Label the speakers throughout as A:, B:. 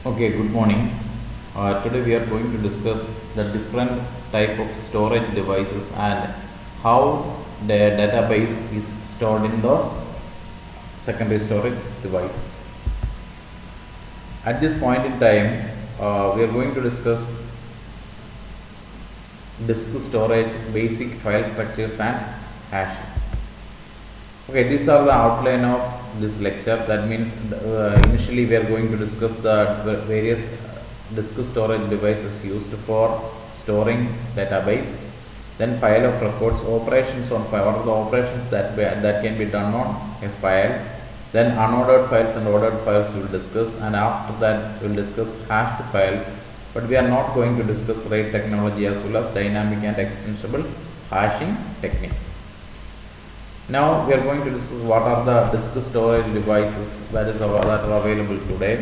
A: Okay, good morning. Today we are going to discuss the different type of storage devices and how the database is stored in those secondary storage devices. At this point in time, we are going to discuss disk storage, basic file structures and hashing. Okay, these are the outline of this lecture. That means initially we are going to discuss the various disk storage devices used for storing database, then file of records, operations on file, what are the operations that can be done on a file, then unordered files and ordered files we will discuss, and after that we will discuss hashed files, but we are not going to discuss RAID technology as well as dynamic and extensible hashing techniques. Now we are going to discuss what are the disk storage devices that are available today.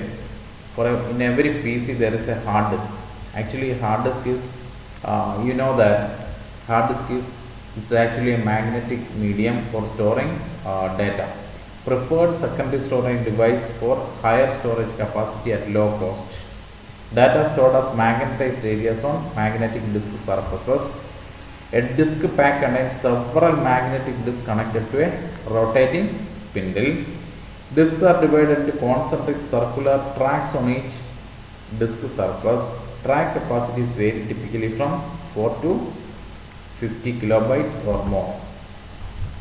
A: In every PC there is a hard disk. Actually, hard disk is you know that hard disk is it's actually a magnetic medium for storing data. Preferred secondary storage device for higher storage capacity at low cost. Data stored as magnetized areas on magnetic disk surfaces. A disk pack contains several magnetic disks connected to a rotating spindle. Disks are divided into concentric circular tracks on each disk surface. Track capacities vary typically from 4 to 50 kilobytes or more.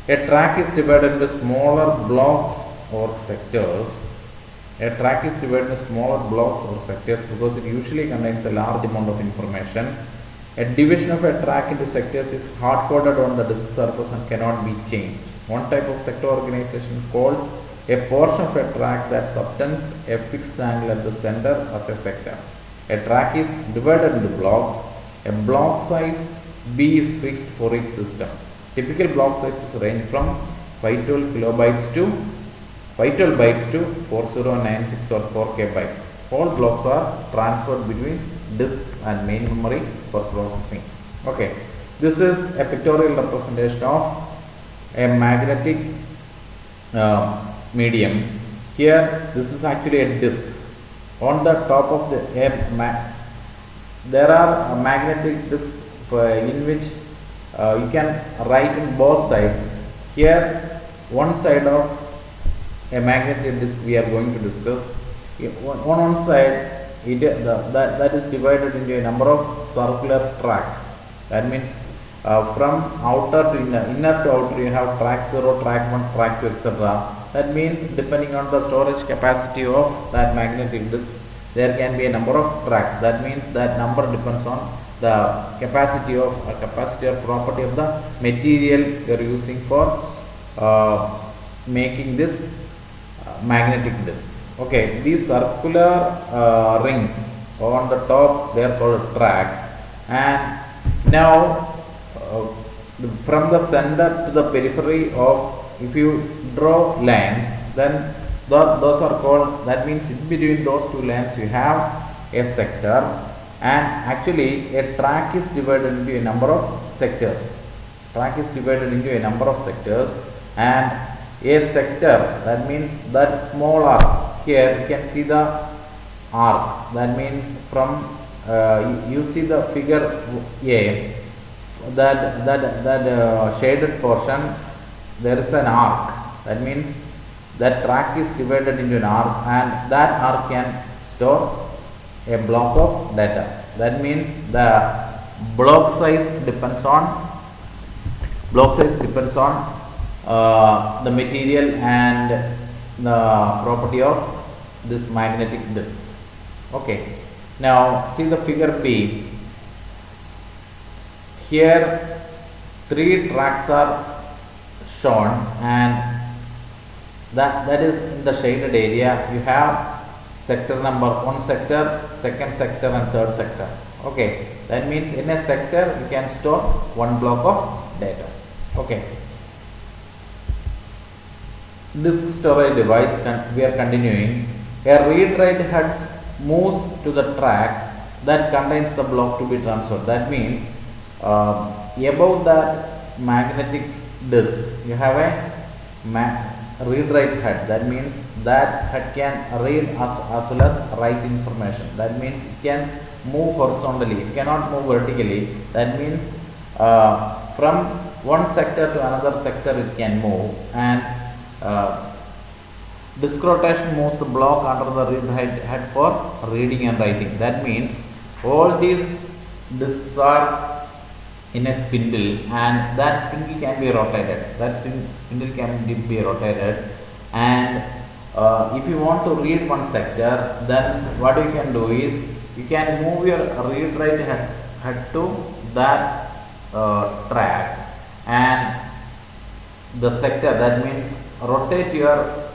A: A track is divided into smaller blocks or sectors. A track is divided into smaller blocks or sectors because it usually contains a large amount of information. A division of a track into sectors is hard-coded on the disk surface and cannot be changed. One type of sector organization calls a portion of a track that subtends a fixed angle at the center as a sector. A track is divided into blocks. A block size B is fixed for each system. Typical block sizes range from 512 kilobytes to 512 bytes to 4096 or 4K bytes. All blocks are transferred between disks and main memory for processing. Okay, this is a pictorial representation of a magnetic medium. Here, this is actually a disk. On the top of there are magnetic disks in which you can write in both sides. Here, one side of a magnetic disk we are going to discuss. On one side, that is divided into a number of circular tracks. That means from outer to inner to outer you have track 0, track 1, track 2, etc. That means depending on the storage capacity of that magnetic disk, there can be a number of tracks. That means that number depends on the capacity or property of the material you are using for making this magnetic disks. Okay, these circular rings on the top, they are called tracks, and now from the center to the periphery of, if you draw lines, then those are called, that means in between those two lines you have a sector, and actually a track is divided into a number of sectors. Track is divided into a number of sectors, and a sector, that means that small arc. Here you can see the arc. That means from you see the figure A, that shaded portion, there is an arc. That means that track is divided into an arc, and that arc can store a block of data. That means the block size depends on the material and the property of this magnetic disks. Okay, now see the figure B. Here 3 tracks are shown, and that is in the shaded area. You have sector number 1 sector, 2nd sector and 3rd sector. Okay, that means in a sector you can store 1 block of data. Okay, disk storage device, we are continuing. A read-write head moves to the track that contains the block to be transferred. That means above that magnetic disk you have a read write head. That means that head can read as well as write information. That means it can move horizontally, it cannot move vertically. That means from one sector to another sector it can move, and disk rotation moves the block under the read write head for reading and writing. That means all these disks are in a spindle, and that spindle can be rotated. That spindle can be rotated, and if you want to read one sector, then what you can do is you can move your read write head to that track and the sector. That means rotate your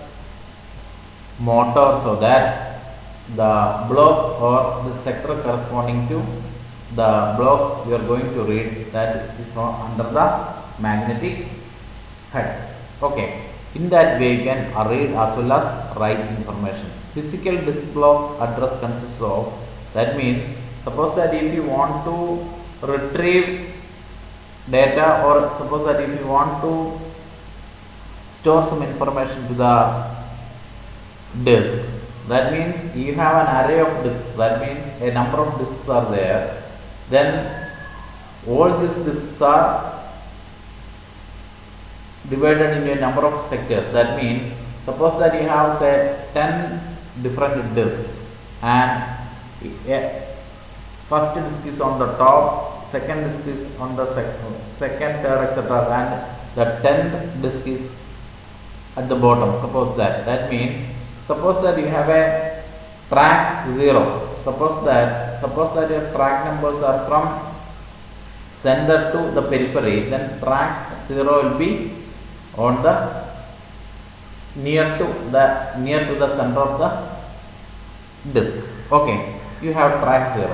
A: motor so that the block or the sector corresponding to the block you are going to read, that is under the magnetic head. Okay, in that way you can read as well as write information. Physical disk block address consists of, that means suppose that if you want to retrieve data, or suppose that if you want to store some information to the disks, that means you have an array of disks. That means a number of disks are there. Then all these disks are divided into a number of sectors. That means suppose that you have say 10 different disks, and first disk is on the top, second disk is on the second, third, etc., and the 10th disk is at the bottom. Suppose that means suppose that you have a track 0. Suppose that your track numbers are from center to the periphery, then track 0 will be on the near to the center of the disk. Okay, you have track 0.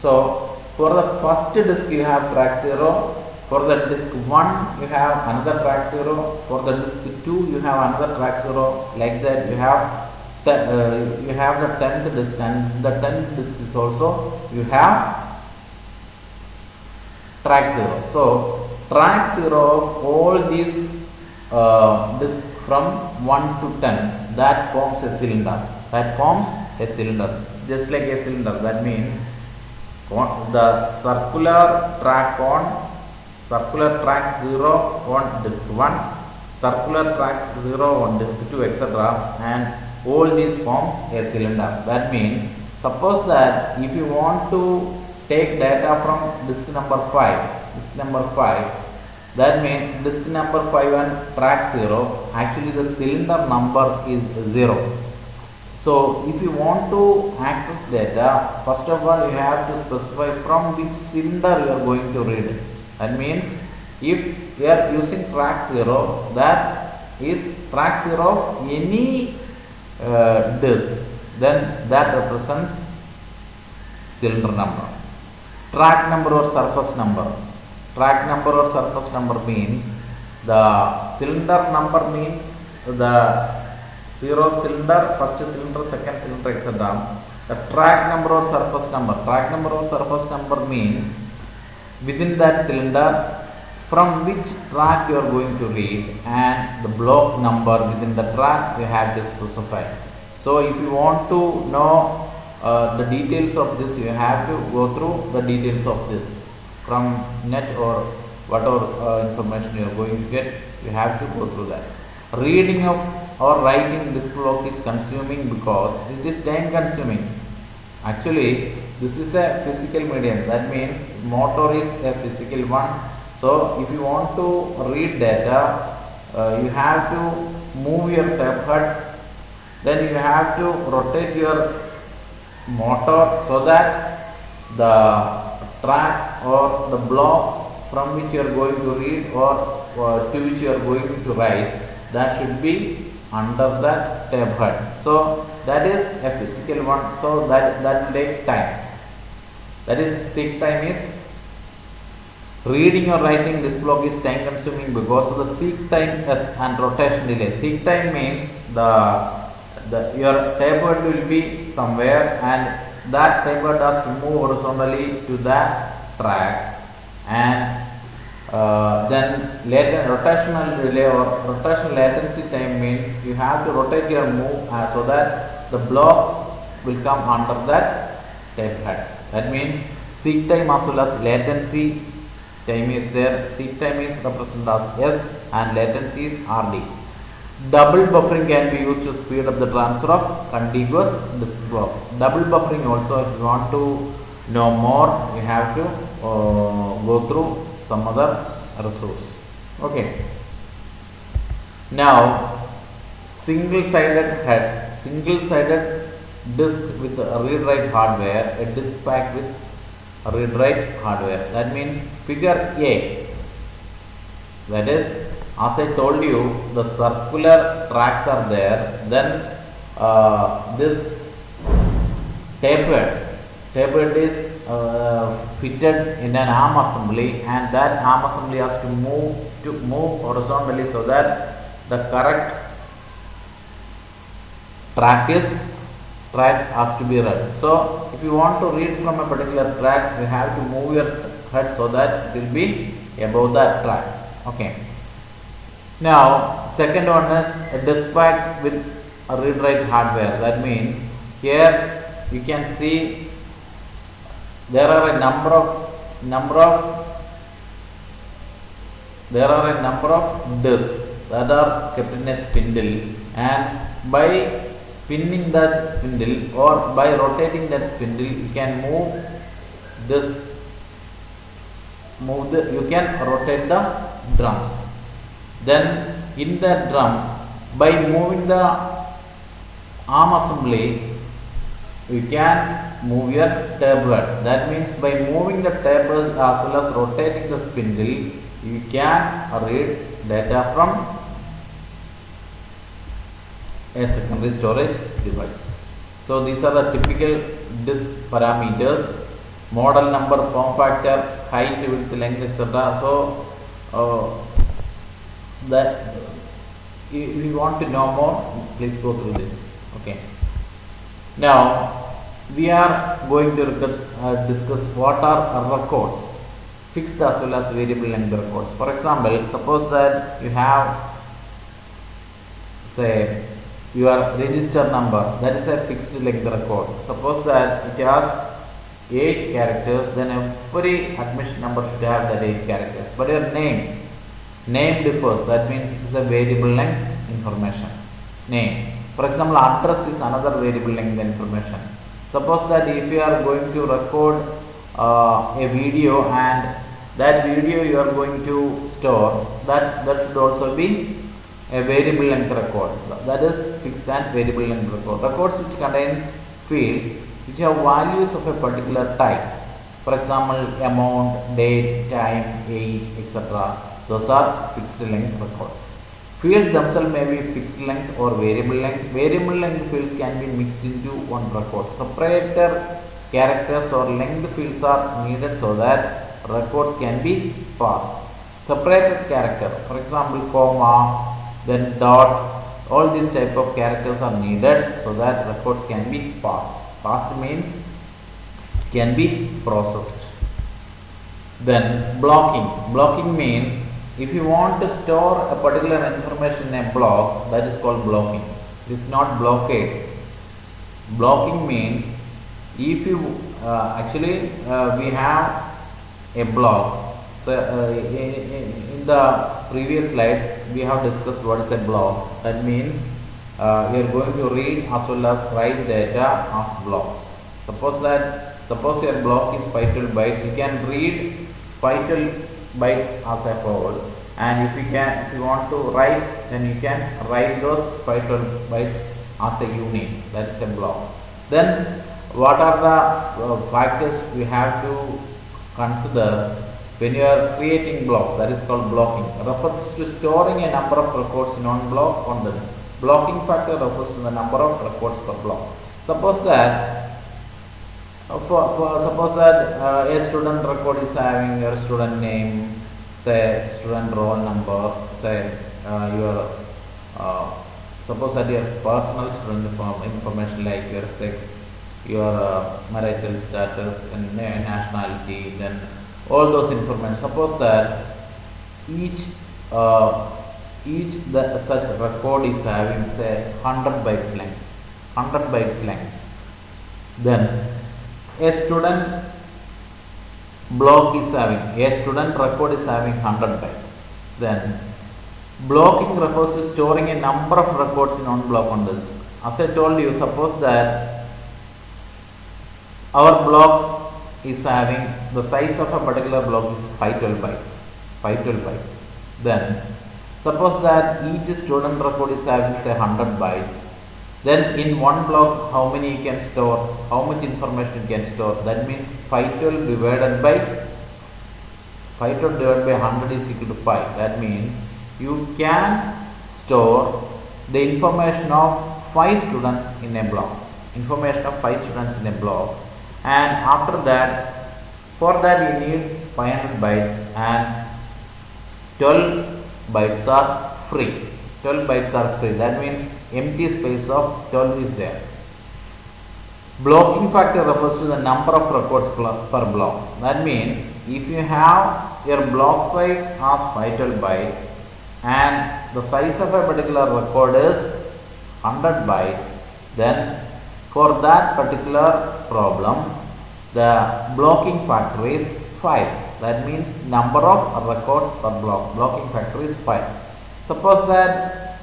A: So for the first disk you have track 0. For the disk 1 you have another track 0. For the disk 2 you have another track 0. Like that you have the 10th disk, and the 10th disk is also you have track 0. So track 0 of all these disks from 1 to 10, that forms a cylinder. Just like a cylinder. That means the circular track 0 on disk 1, circular track 0 on disk 2, etc., and all these forms a cylinder. That means suppose that if you want to take data from disk number 5, that means disk number 5 and track 0, actually the cylinder number is 0. So if you want to access data, first of all you have to specify from which cylinder you are going to read. That means if you are using track 0, that is track 0 of any disks, then that represents cylinder number. Track number or surface number. Track number or surface number means the cylinder number means the 0th cylinder, first cylinder, second cylinder, etc. The track number or surface number. Track number or surface number means within that cylinder from which track you are going to read, and the block number within the track you have to specify. So if you want to know the details of this, you have to go through the details of this from net or whatever information you are going to get. You have to go through that. Reading of or writing disk block is consuming because it is time consuming. Actually this is a physical medium. That means motor is a physical one. So if you want to read data, you have to move your tape head, then you have to rotate your motor so that the track or the block from which you are going to read or to which you are going to write, that should be under the tape head. So that is a physical one. So that will take time. That is, seek time is reading or writing disk block is time consuming because of the seek time and rotation delay. Seek time means your tape head will be somewhere, and that tape head has to move horizontally to that track, and Then rotational delay or rotational latency time means you have to rotate your move so that the block will come under that tape head. That means seek time as well as latency time is there. Seek time is represented as S and latency is RD. Double buffering can be used to speed up the transfer of contiguous disk block. Double buffering also, if you want to know more, you have to go through some other resource. Okay. Now, single-sided head, single-sided disk with read-write hardware, a disk packed with read-write hardware. That means figure A. That is, as I told you, the circular tracks are there. Then this tapered is fitted in an arm assembly, and that arm assembly has to move horizontally so that the correct track has to be read. So if you want to read from a particular track, you have to move your head so that it will be above that track. Okay. Now second one is a disk pack with a read-write hardware. That means here you can see there are a number of disks that are kept in a spindle, and by spinning that spindle or by rotating that spindle, you can you can rotate the drums. Then in that drum, by moving the arm assembly, you can move your tablet. That means by moving the tablet as well as rotating the spindle, you can read data from a secondary storage device. So these are the typical disk parameters: model number, form factor, height, width, length, etc. So that if you want to know more, please go through this. Okay. Now we are going to discuss what are records, fixed as well as variable length records. For example, suppose that you have, say, your register number, that is a fixed length record. Suppose that it has 8 characters, then every admission number should have that 8 characters. But your name differs, that means it is a variable length information. Name. For example, address is another variable length information. Suppose that if you are going to record a video and that video you are going to store, that should also be a variable length record. That is fixed and variable length record. Records which contains fields which have values of a particular type. For example, amount, date, time, age, etc. Those are fixed length records. Fields themselves may be fixed length or variable length. Variable length fields can be mixed into one record. Separator characters or length fields are needed so that records can be passed. Separated character, for example, comma, then dot, all these type of characters are needed so that records can be passed. Passed means can be processed. Then blocking. Blocking means if you want to store a particular information in a block, that is called blocking. It is not blockade. Blocking means if you we have a block. So in the previous slides we have discussed what is a block. That means you are going to read as well as write data as blocks. Suppose your block is 512 bytes, you can read 512 bytes as a whole, and if you want to write, then you can write those 512 bytes as a unit. That is a block. Then what are the factors we have to consider when you are creating blocks? That is called blocking. Refers to storing a number of records in one block on the disk. Blocking factor refers to the number of records per block. Suppose that a student record is having your student name, say student roll number, say suppose that your personal student information like your sex, your marital status and nationality, then all those information. Suppose that each such record is having say 100 bytes length, 100 bytes length. Then a student block is having, a student record is having 100 bytes. Then blocking refers to storing a number of records in one block on this. As I told you, suppose that our block is having, the size of a particular block is 512 bytes, 512 bytes. Then suppose that each student record is having say 100 bytes. Then in one block, how many you can store, how much information you can store? That means 512 divided by 100 is equal to 5. That means you can store the information of 5 students in a block. Information of 5 students in a block. And after that, for that you need 500 bytes and 12 bytes are free. 12 bytes are free. That means empty space of 12 is there. Blocking factor refers to the number of records per block. That means if you have your block size of 512 bytes and the size of a particular record is 100 bytes, then for that particular problem the blocking factor is 5. That means number of records per block. Blocking factor is 5. Suppose that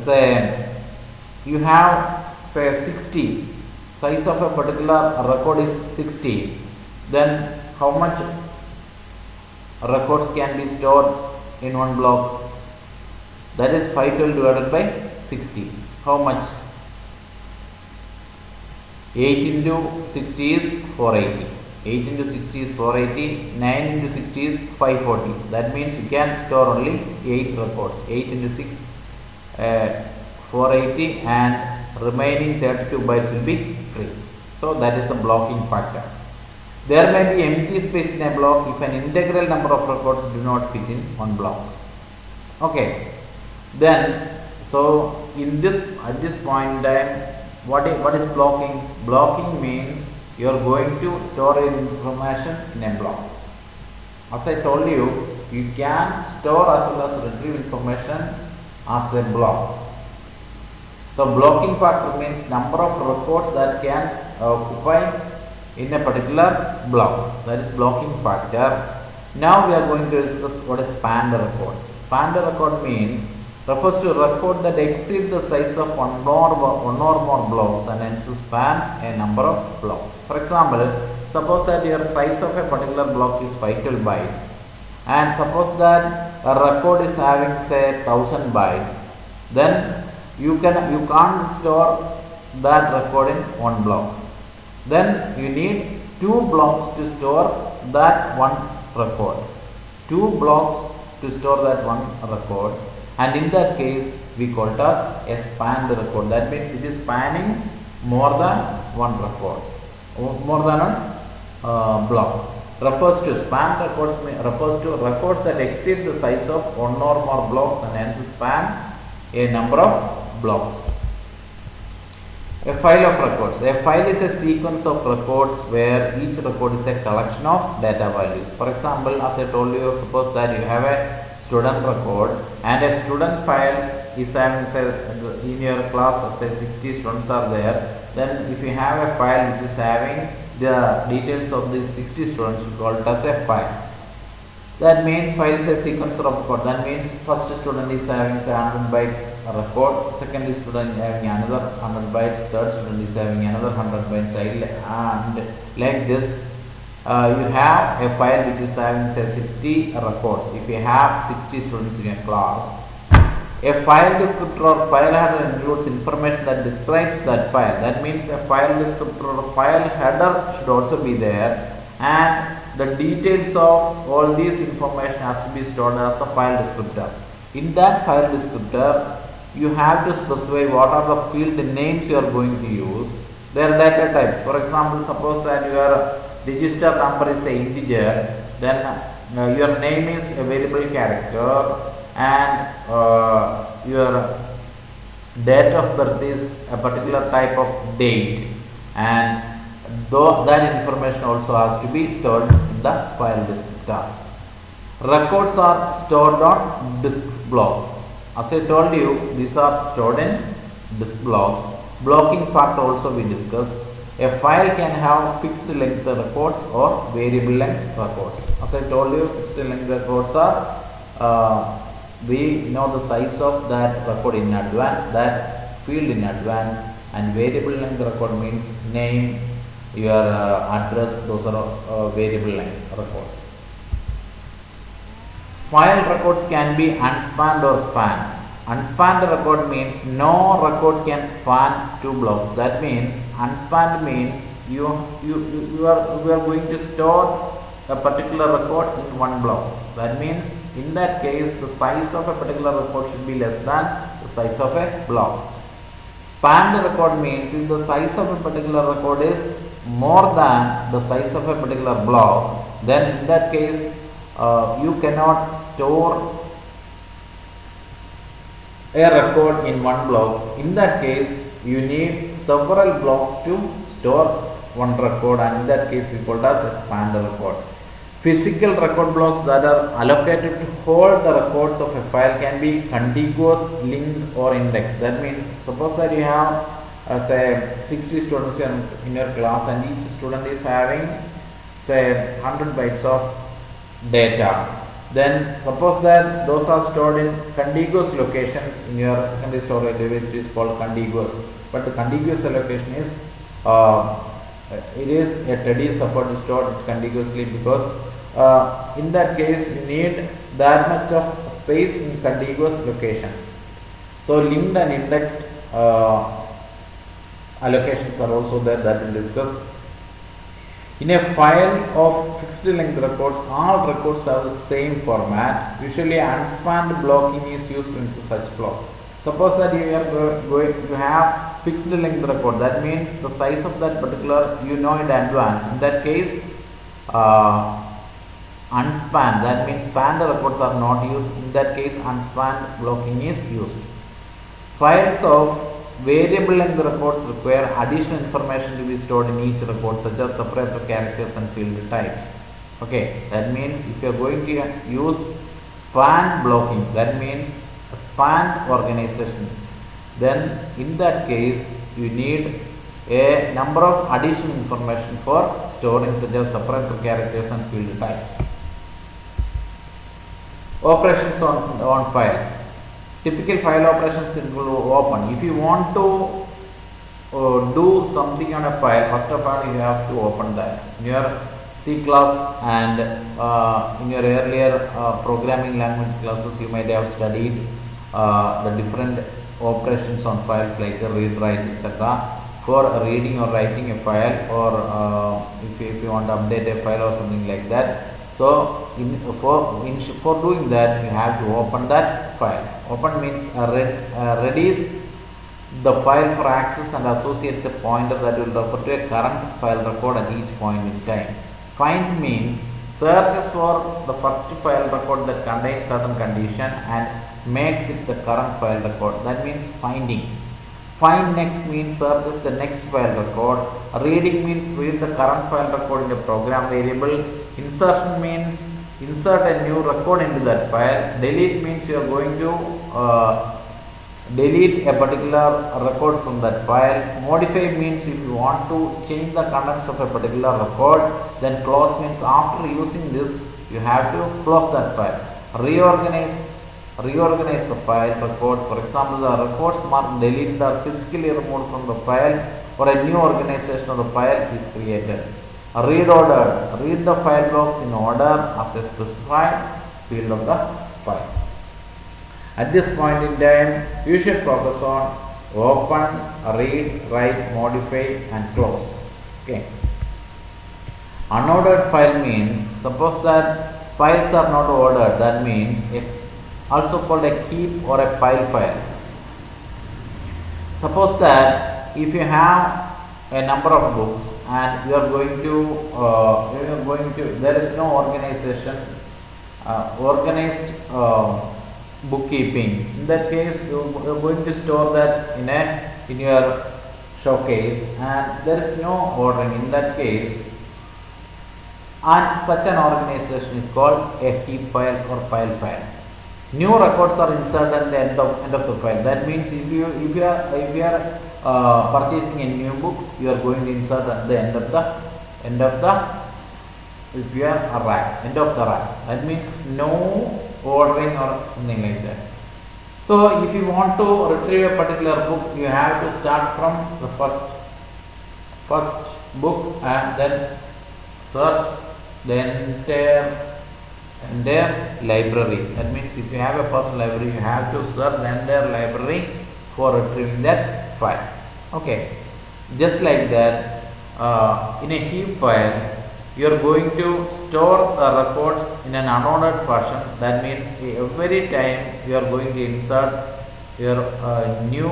A: say you have say 60, size of a particular record is 60, then how much records can be stored in one block? That is 512 divided by 60. How much? 8 into 60 is 480. 8 into 60 is 480. 9 into 60 is 540. That means you can store only 8 records. 8 into 6, 480, and remaining 32 bytes will be free. So that is the blocking factor. There may be empty space in a block if an integral number of records do not fit in one block. Okay. Then, so in this, at this point in time, what is blocking? Blocking means you are going to store information in a block. As I told you, you can store as well as retrieve information as a block. So blocking factor means number of records that can occupy in a particular block. That is blocking factor. Now we are going to discuss what is spanned records. Spanned record means refers to a record that exceeds the size of one or more blocks and hence span a number of blocks. For example, suppose that your size of a particular block is 512 bytes, and suppose that a record is having say 1000 bytes, then you can't store that record in one block. Then you need 2 blocks to store that one record. 2 blocks to store that one record, and in that case we call it as a spanned record. That means it is spanning more than one record, more than one block. Refers to spanned records, refers to records that exceed the size of one or more blocks and hence span a number of blocks. A file of records. A file is a sequence of records where each record is a collection of data values. For example, as I told you, suppose that you have a student record and a student file is having say in your class say 60 students are there. Then if you have a file which is having the details of these 60 students, we call it as a file. That means file is a sequence of record. That means first student is having say 100 bytes record, second student is having another 100 bytes, third student is having another 100 bytes, and like this. You have a file which is having say 60 records. If you have 60 students in a class, a file descriptor or file header includes information that describes that file. That means a file descriptor or file header should also be there, and the details of all these information has to be stored as a file descriptor. In that file descriptor, you have to specify what are the field names you are going to use, their data types. For example, suppose that your register number is an integer, then your name is a variable character, and your date of birth is a particular type of date, and though that information also has to be stored in the file descriptor. Records are stored on disk blocks. As I told you, these are stored in disk blocks. Blocking part also we discussed. A file can have fixed length records or variable length records. As I told you, fixed length records are we know the size of that record in advance, that field in advance, and variable length record means name, your address, those are variable length records. File records can be unspanned or spanned. Unspanned record means no record can span two blocks. That means unspanned means you are going to store a particular record in one block. That means in that case the size of a particular record should be less than the size of a block. Spanned record means if the size of a particular record is more than the size of a particular block, then in that case you cannot store a record in one block. In that case you need several blocks to store one record, and in that case we call it as a spanned record. Physical record blocks that are allocated to hold the records of a file can be contiguous, linked or indexed. That means suppose that you have say 60 students in your class and each student is having say 100 bytes of data. Then suppose that those are stored in contiguous locations in your secondary storage device. It is called contiguous, but the contiguous allocation is it is a tedious effort to store it contiguously, because in that case you need that much of space in contiguous locations. So linked and indexed allocations are also there, that we discuss. In a file of fixed length records, all records have the same format. Usually unspanned blocking is used into such blocks. Suppose that you are going to have fixed length record, that means the size of that particular you know in advance. In that case unspanned, that means spanned records are not used. In that case unspanned blocking is used. Files of variable length records require additional information to be stored in each record, such as separator characters and field types. Okay, that means if you are going to use span blocking, that means a span organization, then in that case you need a number of additional information for storing, such as separator characters and field types. Operations on files. Typical file operations include open. If you want to do something on a file, first of all you have to open that. In your C class and in your earlier programming language classes, you might have studied the different operations on files like the read, write, etc. For reading or writing a file, or if you want to update a file or something like that. So for doing that you have to open that file. Open means readies the file for access and associates a pointer that will refer to a current file record at each point in time. Find means searches for the first file record that contains certain condition and makes it the current file record. That means finding. Find next means searches the next file record. Reading means read the current file record in the program variable. Insertion means insert a new record into that file. Delete means you are going to delete a particular record from that file. Modify means if you want to change the contents of a particular record. Then close means after using this you have to close that file. Reorganize the file record. For example, the records marked delete are physically removed from the file, or a new organization of the file is created. Read order. Read the file blocks in order as a specified field of the file. At this point in time, you should focus on open, read, write, modify and close. Okay. Unordered file means, suppose that files are not ordered, that means it also called a heap or a pile file. Suppose that if you have a number of books and you are going to there is no organization, organized bookkeeping. In that case you are going to store that in your showcase and there is no ordering. In that case and such an organization is called a heap file or file. New records are inserted at the end of the file. That means if you are purchasing a new book, you are going to insert at the end of the if you are a rack, end of the rack. That means no ordering or something like that. So if you want to retrieve a particular book, you have to start from the first book and then search the entire library. That means if you have a first library, you have to search the entire library for retrieving that file. Okay, just like that, in a heap file, you are going to store the records in an unordered fashion. That means every time you are going to insert your new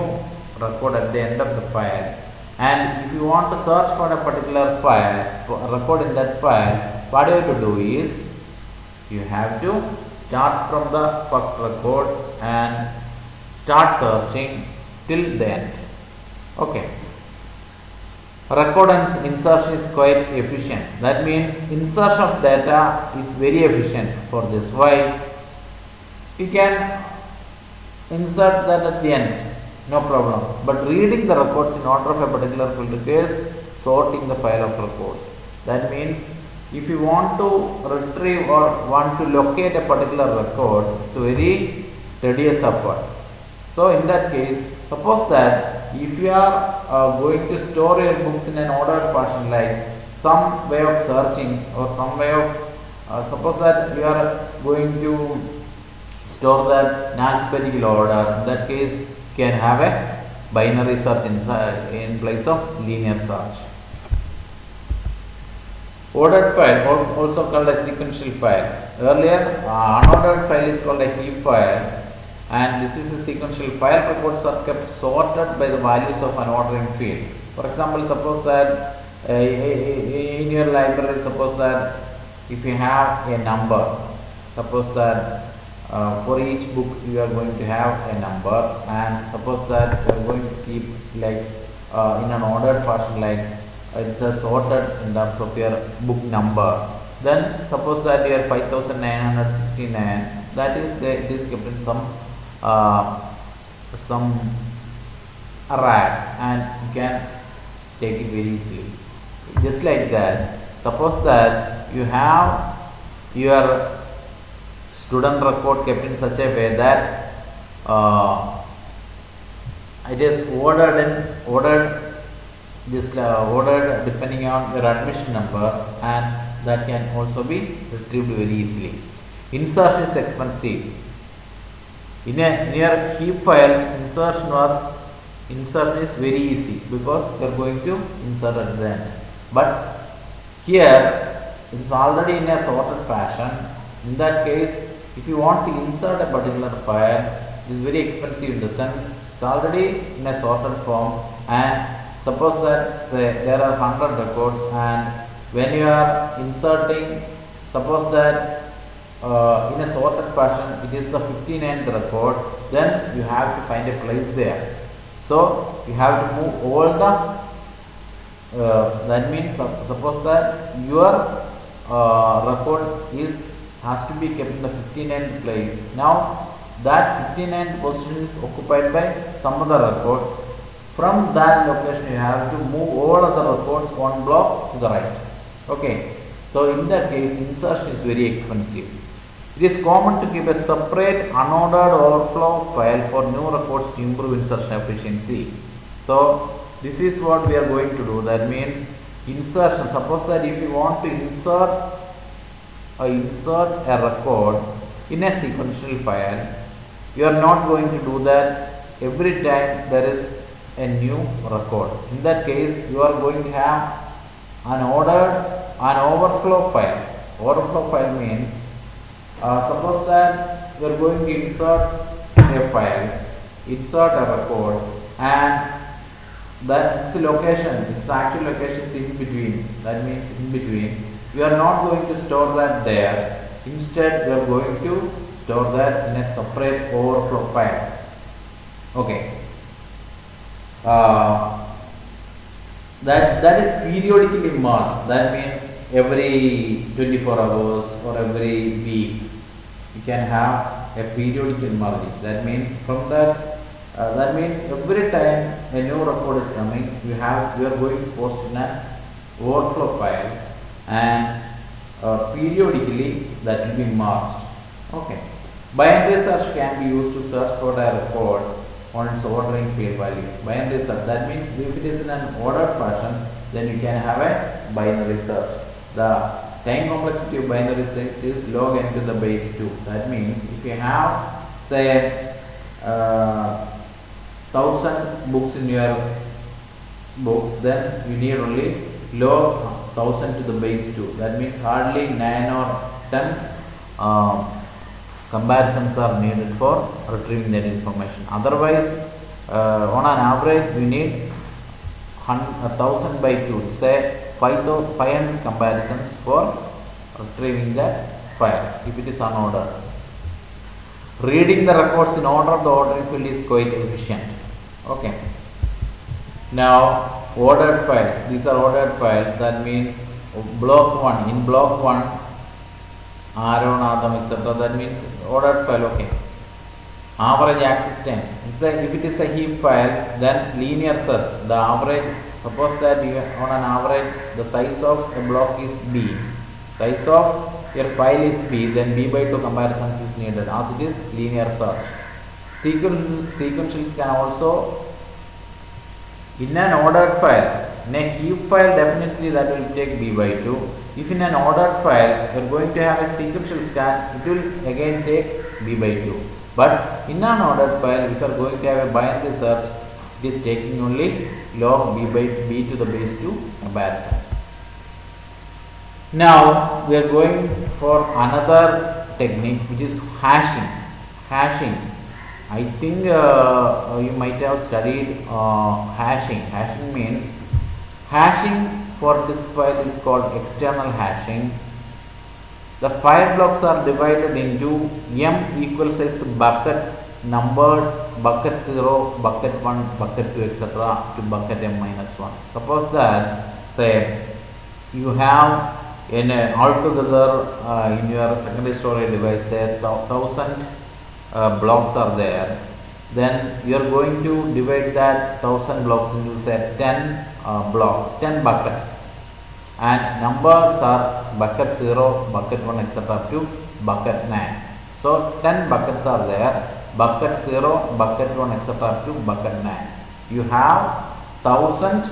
A: record at the end of the file, and if you want to search for a particular file, record in that file, what you have to do is you have to start from the first record and start searching till the end. Okay. Record and insertion is quite efficient. That means insertion of data is very efficient for this. Why? You can insert that at the end, no problem. But reading the records in order of a particular field requires sorting the file of records. That means if you want to retrieve or want to locate a particular record, it's very tedious effort. So in that case, suppose that if you are going to store your books in an ordered fashion, like some way of searching or some way of suppose that you are going to store that in alphabetical order, in that case you can have a binary search in place of linear search. Ordered file, also called a sequential file. Earlier, unordered file is called a heap file, and this is a sequential file. Records are kept sorted by the values of an ordering field. For example, suppose that in your library, suppose that if you have a number, suppose that for each book you are going to have a number, and suppose that you are going to keep like in an ordered fashion, like it's sorted in terms of your book number. Then suppose that you are 5969, that is it is kept in some rack, and you can take it very easily. Just like that, suppose that you have your student record kept in such a way that it is ordered depending on your admission number, and that can also be retrieved very easily. Insertion is expensive. In your heap files, insertion is very easy because you are going to insert at the end. But here it is already in a sorted fashion. In that case, if you want to insert a particular file, it is very expensive in the sense it's already in a sorted form, and suppose that say there are 100 records, and when you are inserting, suppose that in a sorted fashion it is the 59th record, then you have to find a place there. So you have to move all the that means suppose that your record has to be kept in the 59th place. Now that 59th position is occupied by some other record. From that location you have to move all other records one block to the right. Okay, so in that case insertion is very expensive. It is common to keep a separate unordered overflow file for new records to improve insertion efficiency. So this is what we are going to do. That means insertion. Suppose that if you want to insert a record in a sequential file, you are not going to do that every time there is a new record. In that case, you are going to have an overflow file. Overflow file means suppose that you are going to insert a file, insert a record, and its location, its actual location is in between. That means in between. You are not going to store that there. Instead, you are going to store that in a separate overflow file. Okay. That is periodically marked. That means every 24 hours or every week you can have a periodical margin. That means from that means every time a new record is coming, you are going to post in an overflow file, and periodically that will be marked. Okay. Binary search can be used to search for a record on its ordering field value. Binary search, that means if it is in an ordered fashion, then you can have a binary search. The time complexity of binary search is log n to the base 2. That means if you have, say, 1000 books in your books, then you need only log 1000 to the base 2. That means hardly 9 or 10 comparisons are needed for retrieving that information. Otherwise, on an average, we need 1000 by 2, say 500 comparisons for retrieving that file if it is unordered. Reading the records in order of the ordering field is quite efficient. Okay. Now, ordered files. These are ordered files. That means block 1. In block 1, Aaron, Adam, etc. That means ordered file. Okay. Average access times. If it is a heap file, then linear search. The average. Suppose that you on an average the size of a block is B. Size of your file is B. Then B by 2 comparisons is needed. As it is linear search. Sequentials can also, in an ordered file, in a heap file definitely that will take B by 2. If in an ordered file you are going to have a sequential scan, it will again take B by 2. But in an ordered file, if you are going to have a binary search, it is taking only log B by B to the base 2 comparisons. Now we are going for another technique, which is hashing. Hashing. I think you might have studied hashing. Hashing means, hashing for this file is called external hashing. The file blocks are divided into m equal sized buckets numbered bucket 0, bucket 1, bucket 2, etc. to bucket m minus 1. Suppose that, say, you have in altogether in your secondary storage device there 1000 blocks are there. Then you are going to divide that 1000 blocks into, say, 10 buckets, and numbers are bucket 0, bucket 1, etc. to bucket 9. So 10 buckets are there. Bucket 0, bucket 1, etc. to bucket 9. You have 1000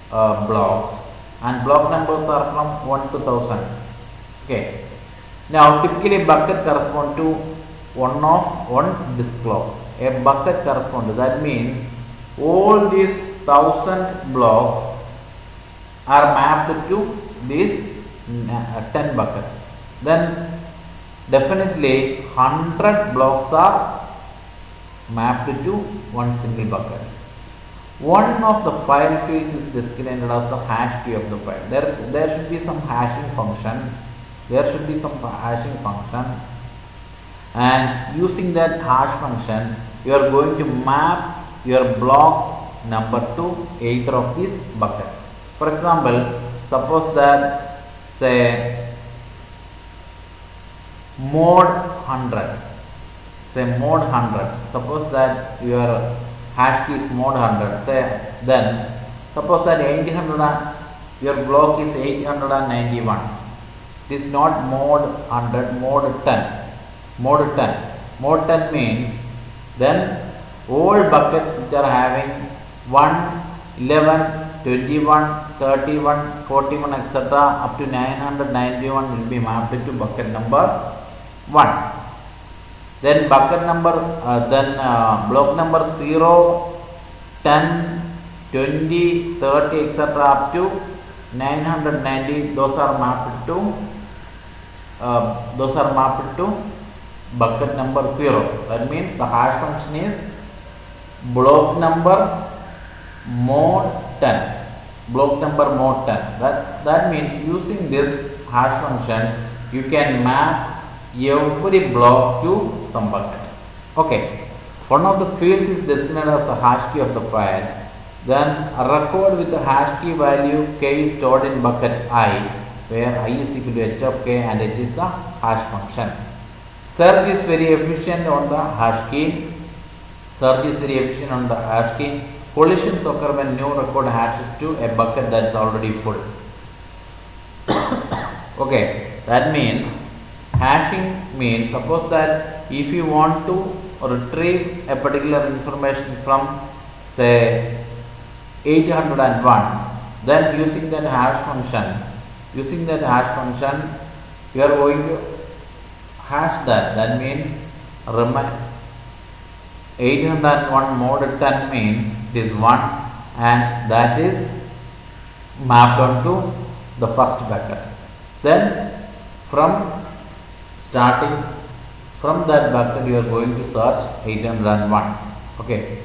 A: blocks, and block numbers are from 1 to 1000. Okay. Now typically bucket correspond to one disk block. A bucket correspond to, that means all these 1000 blocks are mapped to these 10 buckets. Then definitely 100 blocks are mapped to one single bucket. One of the file fields is designated as the hash key of the file. There should be some hashing function. And using that hash function, you are going to map your block number to either of these buckets. For example, suppose that, say, mode 100. Say mode 100. Suppose that your hash key is mode 100. Say, then suppose that 800, your block is 891. It is not mode 100, mode 10. Mode 10. Mode 10 means then all buckets which are having 1, 11, 21, 31, 41, etc. up to 991 will be mapped to bucket number 1. Then bucket number, block number 0, 10, 20, 30, etc. up to 990. Those are mapped to bucket number 0. That means the hash function is block number mode 10. Block number mode 10. That means using this hash function, you can map every block to some bucket. Okay. One of the fields is designated as the hash key of the file. Then a record with the hash key value k is stored in bucket I, where I is equal to h of k and h is the hash function. Search is very efficient on the hash key. Search is very efficient on the hash key. Collisions occur when new record hashes to a bucket that is already full. Okay, that means hashing means, suppose that if you want to retrieve a particular information from say 801, then using that hash function, you are going to hash that. That means 801 mod 10 means it is 1, and that is mapped onto the first bucket. Then starting from that bucket, you are going to search 801. Okay.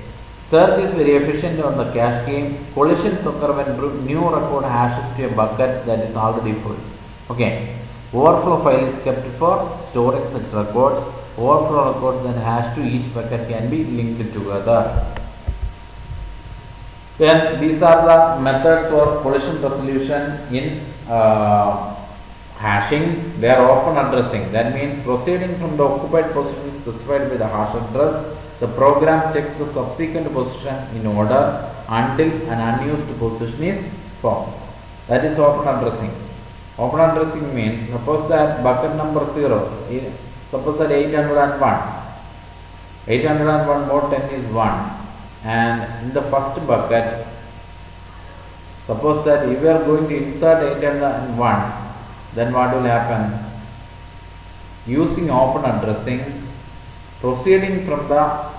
A: Search is very efficient on the cache key. Collisions occur when new record hashes to a bucket that is already full. Okay. Overflow file is kept for storing such records. Overflow records then hash to each bucket can be linked together. Then these are the methods for collision resolution in hashing. They are open addressing. That means proceeding from the occupied position specified by the hash address, the program checks the subsequent position in order until an unused position is found. That is open addressing. Open addressing means, suppose that bucket number 0, suppose that 801 mod 10 is 1, and in the first bucket, suppose that if we are going to insert 801, then what will happen? Using open addressing, proceeding from the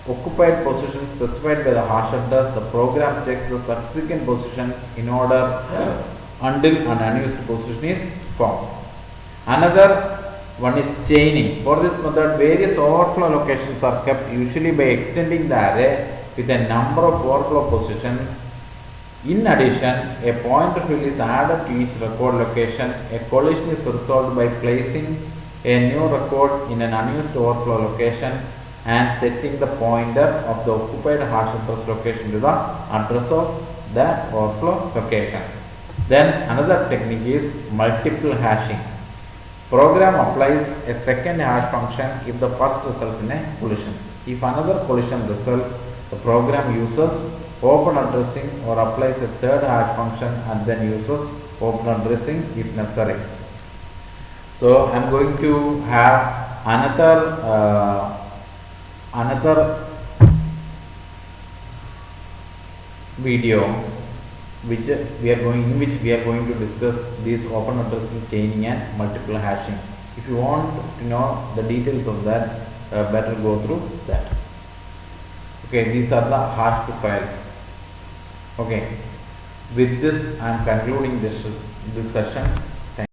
A: occupied position specified by the hash address, the program checks the subsequent positions in order until an unused position is found. Another one is chaining. For this method, various overflow locations are kept, usually by extending the array with a number of overflow positions. In addition, a pointer field is added to each record location. A collision is resolved by placing a new record in an unused overflow location and setting the pointer of the occupied hash address location to the address of the overflow location. Then another technique is multiple hashing. Program applies a second hash function if the first results in a collision. If another collision results, the program uses open addressing or applies a third hash function and then uses open addressing if necessary. So I am going to have another video in which we are going to discuss these open addressing, chaining and multiple hashing. If you want to know the details of that, better go through that. Okay, these are the hashed files. Okay, with this I am concluding this session.